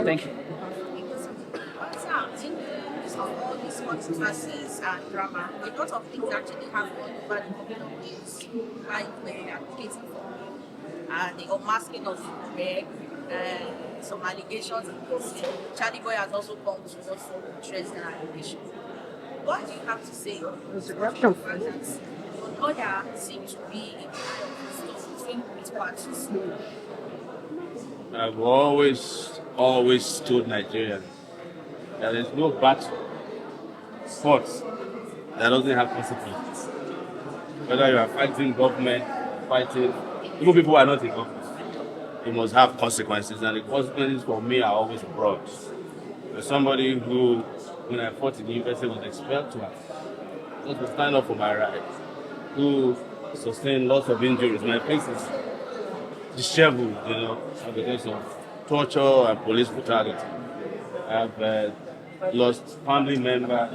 Thank you. All these controversies and drama, a lot of things actually happen over the couple of days. Like when they are advocating for the unmasking of Meg, and some allegations against him. Charlie Boy has also come to also address the allegation. What do you have to say on the fact that your lawyer seems to be in kind of between with parties? I've always told Nigerians that there's no battle, sports, that doesn't have consequences. Whether you are fighting government, fighting, even people who are not in government, it must have consequences, and the consequences for me are always broad. There's somebody who, when I fought in the university, was expelled twice, just to stand up for my rights, who sustained lots of injuries. My face is disheveled, because of torture and police brutality. I've lost family members,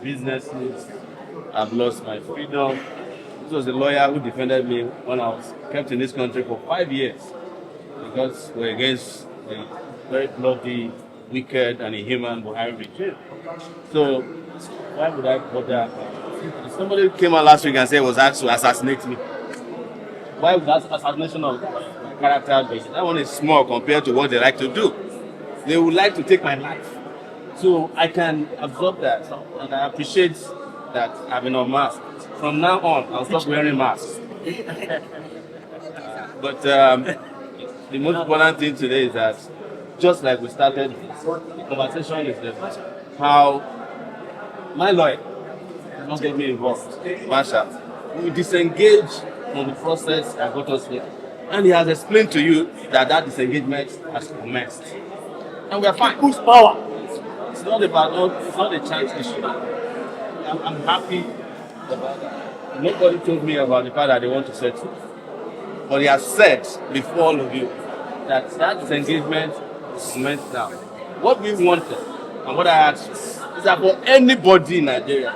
businesses, I've lost my freedom. This was a lawyer who defended me when I was kept in this country for 5 years because we're against the very bloody, wicked, and inhuman Buhari regime. So, why would I bother? Somebody came out last week and said it was asked to assassinate me. Why would that assassination of my character be? That one is small compared to what they like to do. They would like to take my life. So I can absorb that, and I appreciate that I've been unmasked. From now on, I'll stop wearing masks. But the most important thing today is that, just like we started, the conversation is how my lawyer did not get me involved. Masha, we disengage from the process that got us here. And he has explained to you that disengagement has commenced. And we are fine. Whose power? It's not a chance issue. I'm happy about that. Nobody told me about the fact that they want to settle. But he has said before all of you that disengagement is meant now. What we wanted and what I asked is that for anybody in Nigeria,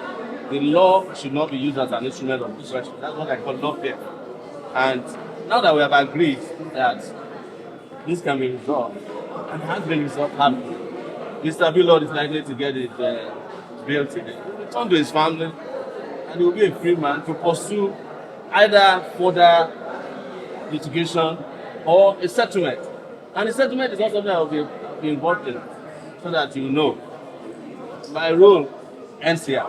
the law should not be used as an instrument of oppression. That's what I call lawfare. And now that we have agreed that this can be resolved, and has been resolved, Mr. Blord is likely to get his bail today. He will return to his family, and he will be a free man to pursue either further litigation or a settlement. And the settlement is not something I will be involved in, so that you know. My role ends here.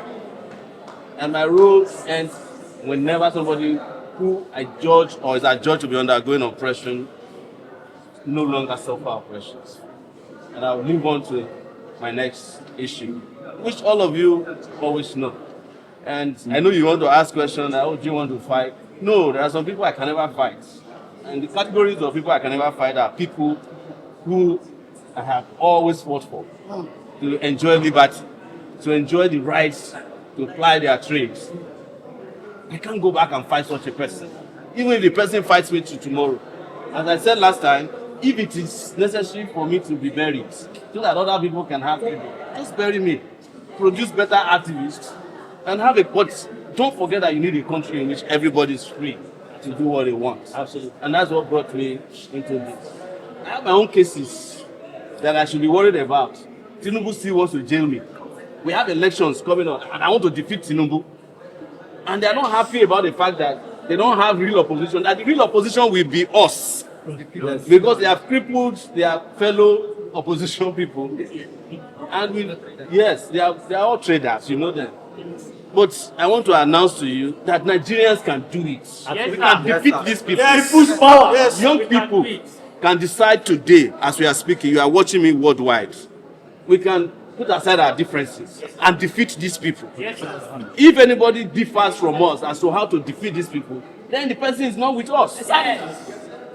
And my role ends whenever somebody who I judge or is adjudged to be undergoing oppression no longer suffer oppressions. And I'll move on to my next issue, which all of you always know. And I know you want to ask questions, do you want to fight? No, there are some people I can never fight. And the categories of people I can never fight are people who I have always fought for, to enjoy liberty, to enjoy the rights to apply their trades. I can't go back and fight such a person, even if the person fights me tomorrow. As I said last time, if it is necessary for me to be buried, so that other people can have people, just bury me, produce better activists, and have a. But don't forget that you need a country in which everybody is free to do what they want. Absolutely. And that's what brought me into this. I have my own cases that I should be worried about. Tinubu still wants to jail me. We have elections coming on, and I want to defeat Tinubu. And they are not happy about the fact that they don't have real opposition. That the real opposition will be us. Yes. Because they have crippled their fellow opposition people. And they are all traders, you know them. But I want to announce to you that Nigerians can do it. Yes, we can defeat these people. Yes. People's power. Yes. Young people can decide today, as we are speaking, you are watching me worldwide. We can put aside our differences and defeat these people. Yes. If anybody differs from us as to how to defeat these people, then the person is not with us.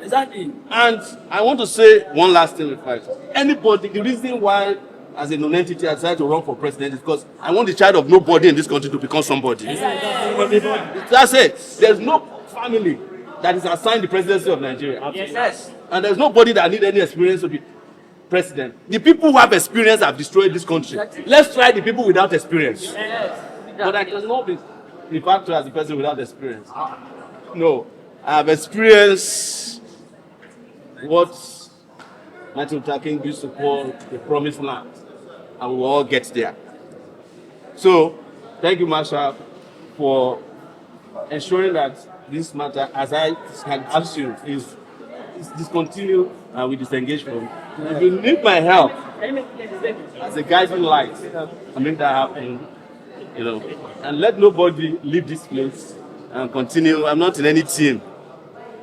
Exactly. And I want to say one last thing before I talk. Anybody, the reason why as a non-entity I decided to run for president is because I want the child of nobody in this country to become somebody. That's it. There's no family that is assigned the presidency of Nigeria. Yes. And there's nobody that needs any experience to be president. The people who have experience have destroyed this country. Let's try the people without experience. Yes. But I cannot be referred to as the person without experience. No. I have experienced what Martin Luther King used to call the promised land, and we will all get there. So, thank you, Marsha, for ensuring that this matter, as I had asked you, is discontinued and we disengage from it. If you need my help as a guiding light, I make that happen, and let nobody leave this place and continue. I'm not in any team,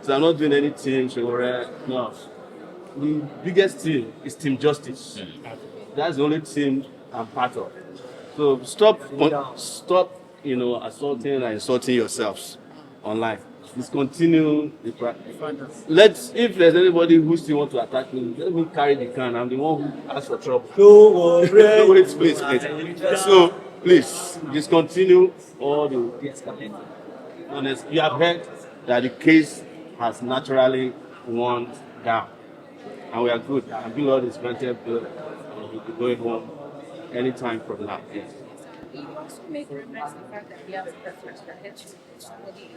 so I'm not doing any team. No. The biggest team is Team Justice. That's the only team I'm part of. So stop, assaulting and insulting yourselves online. Discontinue the practice. If there's anybody who still wants to attack me, let me carry the can. I'm the one who asked for trouble. Wait, please. So please discontinue all the de-escalating. Honest, you have heard that the case has naturally worn down, and we are good. And Blord is granted bail, and we'll be going home anytime from now. Yes. You also make reference to the fact that he has preference that had somebody in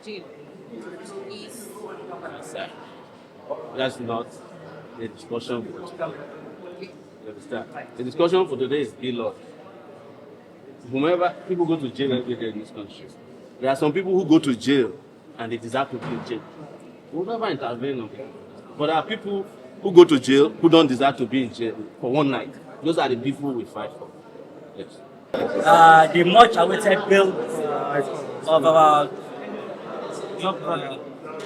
jail. That's not a discussion for today. You understand? The discussion for today is Blord. Whomever people go to jail every day in this country, there are some people who go to jail and they deserve to be in jail. We'll never intervene on them. But there are people who go to jail who don't deserve to be in jail for one night. Those are the people we fight for. Yes. The much awaited bill of our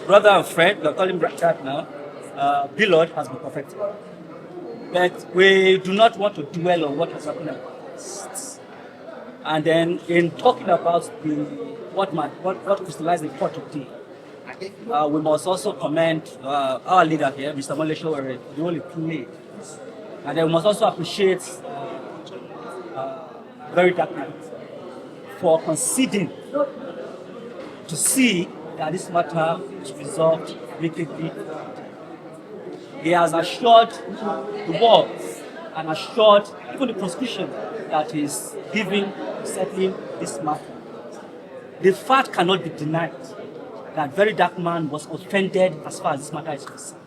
brother and friend, we'll call him that now, Blord has been perfected. But we do not want to dwell on what has happened in the past. And then in talking about what crystallized the court today, we must also commend our leader here, Mr. Omoyele Sowore, for the role he played. And then we must also appreciate VeryDarkMan for conceding to see that this matter is resolved wickedly. He has assured the world and assured even the prosecution that he is giving, settling this matter. The fact cannot be denied that VeryDarkMan was offended as far as this matter is concerned.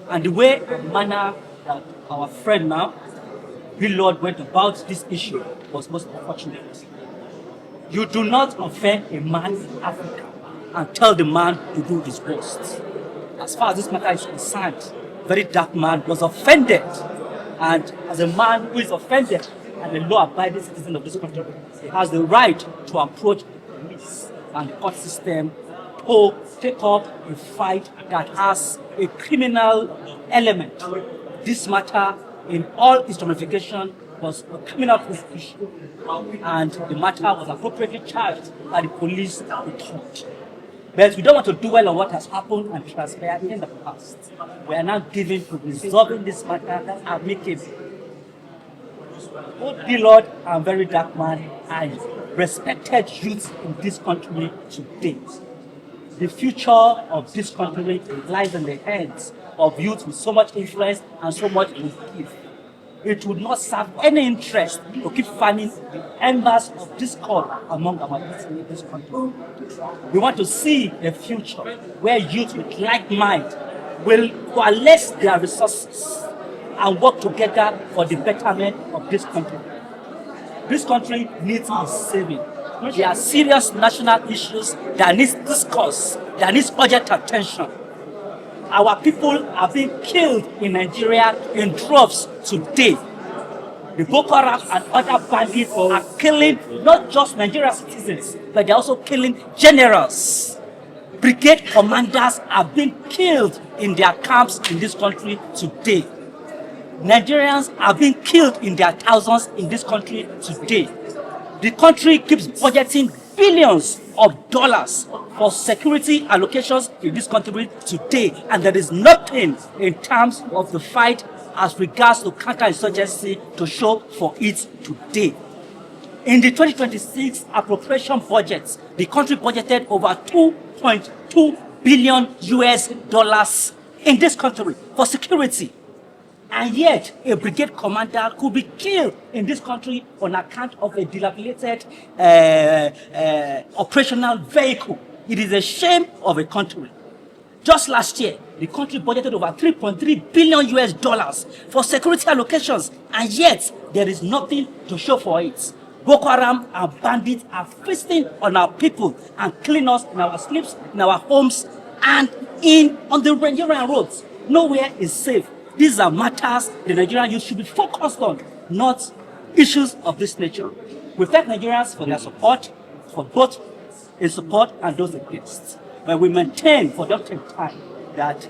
And the way and manner that our friend now, Blord, went about this issue was most unfortunate. You do not offend a man in Africa and tell the man to do his worst. As far as this matter is concerned, VeryDarkMan was offended. And as a man who is offended and a law-abiding citizen of this country, he has the right to approach the police and the court system to take up a fight that has a criminal element. This matter, in all its ramifications, was a criminal prosecution, and the matter was appropriately charged by the police report. But we don't want to dwell on what has happened and transpired in the past. We are now given to resolving this matter amicably. Both Blord and VeryDarkMan are respected youths in this country today. The future of this country lies in the hands of youth with so much influence and so much gift. It would not serve any interest to keep fanning the embers of discord among our youth in this country. We want to see a future where youth with like mind will coalesce their resources and work together for the betterment of this country. This country needs a saving. There are serious national issues that need discourse, that need urgent attention. Our people are being killed in Nigeria in droves today. The Boko Haram and other bandits are killing not just Nigerian citizens, but they're also killing generals. Brigade commanders are being killed in their camps in this country today. Nigerians are being killed in their thousands in this country today. The country keeps budgeting billions of dollars for security allocations in this country today, and there is nothing in terms of the fight as regards to counterinsurgency to show for it today. In the 2026 appropriation budget, the country budgeted over $2.2 billion in this country for security. And yet, a brigade commander could be killed in this country on account of a dilapidated operational vehicle. It is a shame of a country. Just last year, The country budgeted over 3.3 billion US dollars for security allocations, and yet there is nothing to show for it. Boko Haram and bandits are feasting on our people and killing us in our sleeps, in our homes, and on the Nigerian roads. Nowhere is safe. These are matters the Nigerian youth should be focused on, not issues of this nature. We thank Nigerians for their support, for both in support and those against. But we maintain for the time that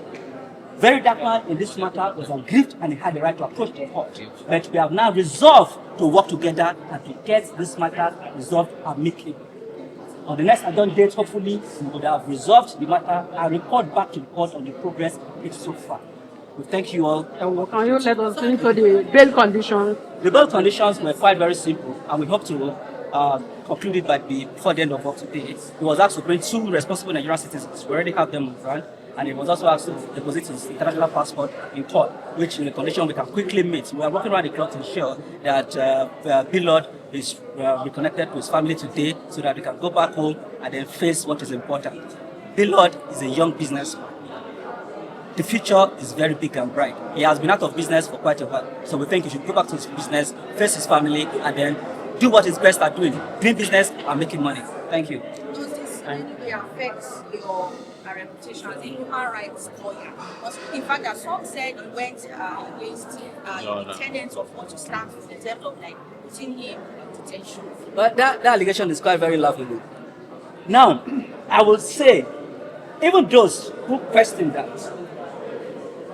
VeryDarkMan in this matter was aggrieved and he had the right to approach the court. But we have now resolved to work together and to get this matter resolved amicably. On the next adjourned date, hopefully, we would have resolved the matter and report back to the court on the progress it's so far. We thank you all. Can you let us into the bail conditions? The bail conditions were quite very simple, and we hope to conclude it before the end of work today. He was asked to bring 2 responsible Nigerian citizens. We already have them on ground, and he was also asked to deposit his international passport in court, which in a condition we can quickly meet. We are working around the clock to ensure that Blord is reconnected to his family today so that he can go back home and then face what is important. Blord is a young businessman. The future is very big and bright. He has been out of business for quite a while. So we think he should go back to his business, face his family, and then do what he's best at doing business and making money. Thank you. Does this in any way affect your reputation as a human rights lawyer? Because in fact, that some said you went against the tenets of what you stand for in terms of like putting him in detention. But that allegation is quite very laughable. Now, I will say, even those who question that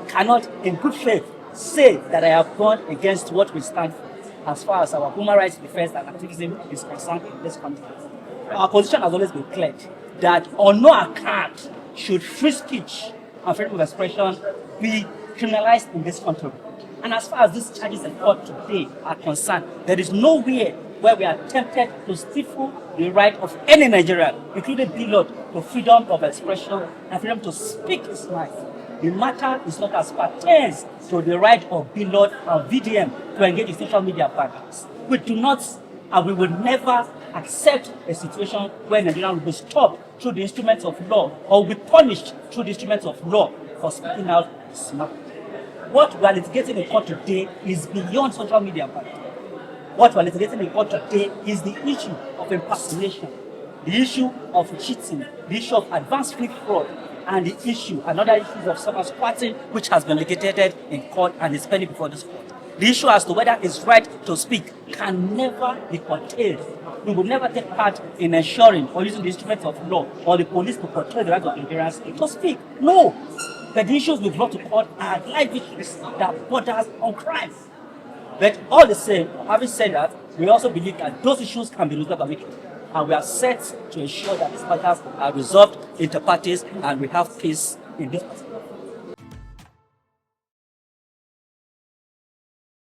cannot, in good faith, say that I have gone against what we stand for as far as our human rights defense and activism is concerned in this country. Our position has always been clear that on no account should free speech and freedom of expression be criminalized in this country. And as far as these charges in court today are concerned, there is nowhere where we are tempted to stifle the right of any Nigerian, including Blord, to freedom of expression and freedom to speak his mind. The matter is not as pertains to the right of Blord and VDM to engage in social media partners. We do not and we will never accept a situation where Nigerians will be stopped through the instruments of law or will be punished through the instruments of law for speaking out his mind. What we are litigating in court today is beyond social media partners. What we are litigating in court today is the issue of impersonation, the issue of cheating, the issue of advanced fleet fraud, and the issue, another issue of summer squatting, which has been litigated in court and is pending before this court. The issue as to whether his right to speak can never be curtailed. We will never take part in ensuring or using the instruments of law or the police to curtail the right of Nigerians to speak. No! But the issues we brought to court are live issues that borders on crime. But all the same, having said that, we also believe that those issues can be resolved amicably. And we are set to ensure that these matters are resolved inter parties and we have peace in this.